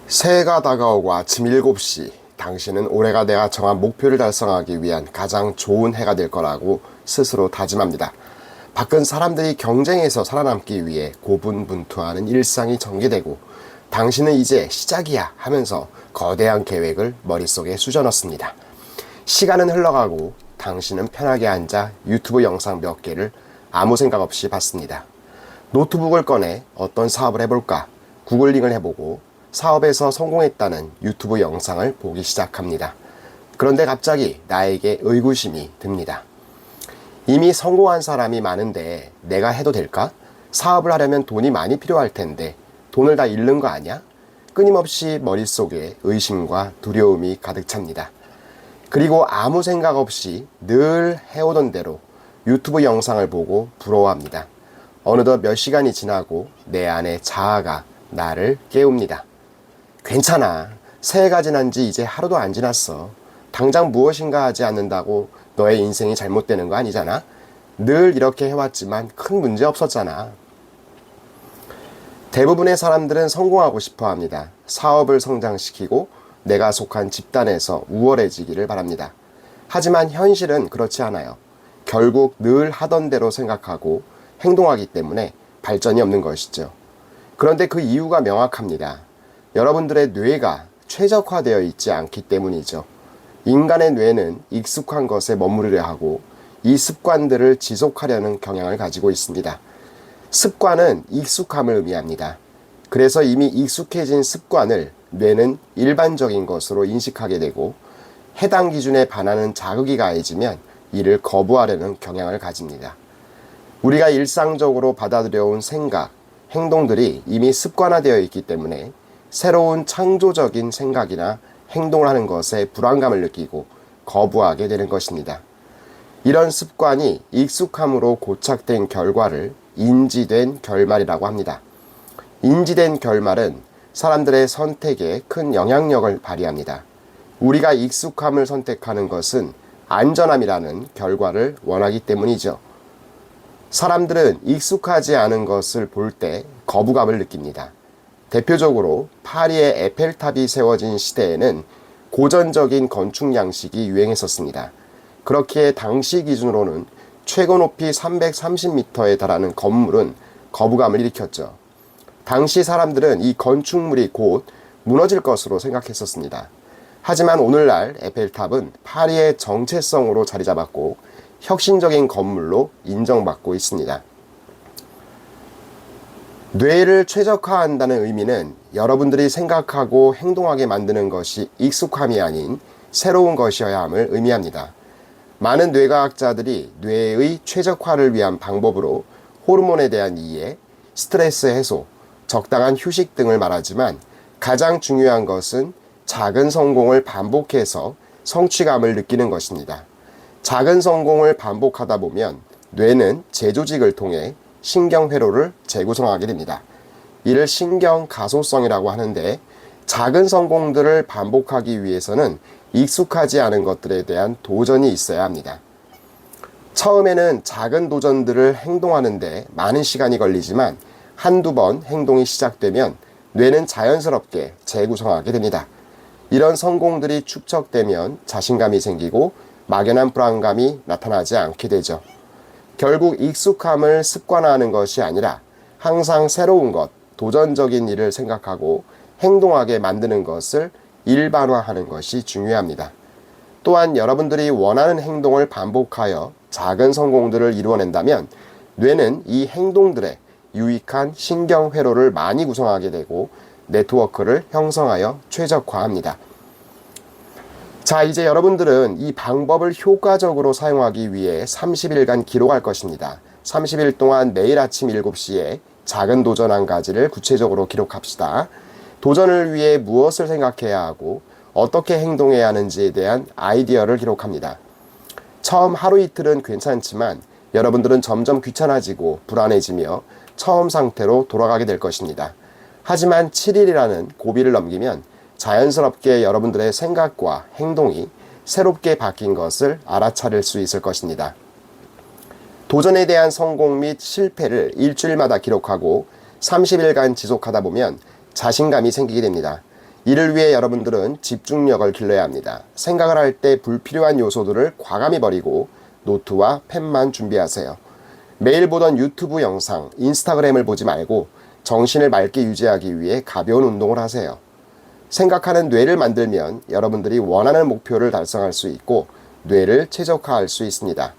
새해가 다가오고 아침 7시, 당신은 올해가 내가 정한 목표를 달성하기 위한 가장 좋은 해가 될 거라고 스스로 다짐합니다. 밖은 사람들이 경쟁에서 살아남기 위해 고분분투하는 일상이 전개되고 당신은 이제 시작이야 하면서 거대한 계획을 머릿속에 수저넣습니다. 시간은 흘러가고 당신은 편하게 앉아 유튜브 영상 몇 개를 아무 생각 없이 봤습니다. 노트북을 꺼내 어떤 사업을 해볼까 구글링을 해보고 사업에서 성공했다는 유튜브 영상을 보기 시작합니다. 그런데 갑자기 나에게 의구심이 듭니다. 이미 성공한 사람이 많은데 내가 해도 될까? 사업을 하려면 돈이 많이 필요할 텐데 돈을 다 잃는 거 아니야? 끊임없이 머릿속에 의심과 두려움이 가득 찹니다. 그리고 아무 생각 없이 늘 해오던 대로 유튜브 영상을 보고 부러워합니다. 어느덧 몇 시간이 지나고 내 안의 자아가 나를 깨웁니다. 괜찮아. 새해가 지난 지 이제 하루도 안 지났어. 당장 무엇인가 하지 않는다고 너의 인생이 잘못되는 거 아니잖아? 늘 이렇게 해왔지만 큰 문제 없었잖아. 대부분의 사람들은 성공하고 싶어 합니다. 사업을 성장시키고 내가 속한 집단에서 우월해지기를 바랍니다. 하지만 현실은 그렇지 않아요. 결국 늘 하던 대로 생각하고 행동하기 때문에 발전이 없는 것이죠. 그런데 그 이유가 명확합니다. 여러분들의 뇌가 최적화되어 있지 않기 때문이죠. 인간의 뇌는 익숙한 것에 머무르려 하고 이 습관들을 지속하려는 경향을 가지고 있습니다. 습관은 익숙함을 의미합니다. 그래서 이미 익숙해진 습관을 뇌는 일반적인 것으로 인식하게 되고 해당 기준에 반하는 자극이 가해지면 이를 거부하려는 경향을 가집니다. 우리가 일상적으로 받아들여온 생각, 행동들이 이미 습관화되어 있기 때문에 새로운 창조적인 생각이나 행동을 하는 것에 불안감을 느끼고 거부하게 되는 것입니다. 이런 습관이 익숙함으로 고착된 결과를 인지된 결말이라고 합니다. 인지된 결말은 사람들의 선택에 큰 영향력을 발휘합니다. 우리가 익숙함을 선택하는 것은 안전함이라는 결과를 원하기 때문이죠. 사람들은 익숙하지 않은 것을 볼 때 거부감을 느낍니다. 대표적으로 파리의 에펠탑이 세워진 시대에는 고전적인 건축 양식이 유행했었습니다. 그렇기에 당시 기준으로는 최고 높이 330m에 달하는 건물은 거부감을 일으켰죠. 당시 사람들은 이 건축물이 곧 무너질 것으로 생각했었습니다. 하지만 오늘날 에펠탑은 파리의 정체성으로 자리 잡았고 혁신적인 건물로 인정받고 있습니다. 뇌를 최적화한다는 의미는 여러분들이 생각하고 행동하게 만드는 것이 익숙함이 아닌 새로운 것이어야 함을 의미합니다. 많은 뇌과학자들이 뇌의 최적화를 위한 방법으로 호르몬에 대한 이해, 스트레스 해소, 적당한 휴식 등을 말하지만 가장 중요한 것은 작은 성공을 반복해서 성취감을 느끼는 것입니다. 작은 성공을 반복하다 보면 뇌는 재조직을 통해 신경회로를 재구성하게 됩니다. 이를 신경가소성이라고 하는데 작은 성공들을 반복하기 위해서는 익숙하지 않은 것들에 대한 도전이 있어야 합니다. 처음에는 작은 도전들을 행동하는데 많은 시간이 걸리지만 한두 번 행동이 시작되면 뇌는 자연스럽게 재구성하게 됩니다. 이런 성공들이 축적되면 자신감이 생기고 막연한 불안감이 나타나지 않게 되죠. 결국 익숙함을 습관화하는 것이 아니라 항상 새로운 것, 도전적인 일을 생각하고 행동하게 만드는 것을 일반화하는 것이 중요합니다. 또한 여러분들이 원하는 행동을 반복하여 작은 성공들을 이루어낸다면 뇌는 이 행동들에 유익한 신경회로를 많이 구성하게 되고 네트워크를 형성하여 최적화합니다. 자, 이제 여러분들은 이 방법을 효과적으로 사용하기 위해 30일간 기록할 것입니다. 30일 동안 매일 아침 7시에 작은 도전 한 가지를 구체적으로 기록합시다. 도전을 위해 무엇을 생각해야 하고 어떻게 행동해야 하는지에 대한 아이디어를 기록합니다. 처음 하루 이틀은 괜찮지만 여러분들은 점점 귀찮아지고 불안해지며 처음 상태로 돌아가게 될 것입니다. 하지만 7일이라는 고비를 넘기면 자연스럽게 여러분들의 생각과 행동이 새롭게 바뀐 것을 알아차릴 수 있을 것입니다. 도전에 대한 성공 및 실패를 일주일마다 기록하고 30일간 지속하다 보면 자신감이 생기게 됩니다. 이를 위해 여러분들은 집중력을 길러야 합니다. 생각을 할 때 불필요한 요소들을 과감히 버리고 노트와 펜만 준비하세요. 매일 보던 유튜브 영상, 인스타그램을 보지 말고 정신을 맑게 유지하기 위해 가벼운 운동을 하세요. 생각하는 뇌를 만들면 여러분들이 원하는 목표를 달성할 수 있고 뇌를 최적화할 수 있습니다.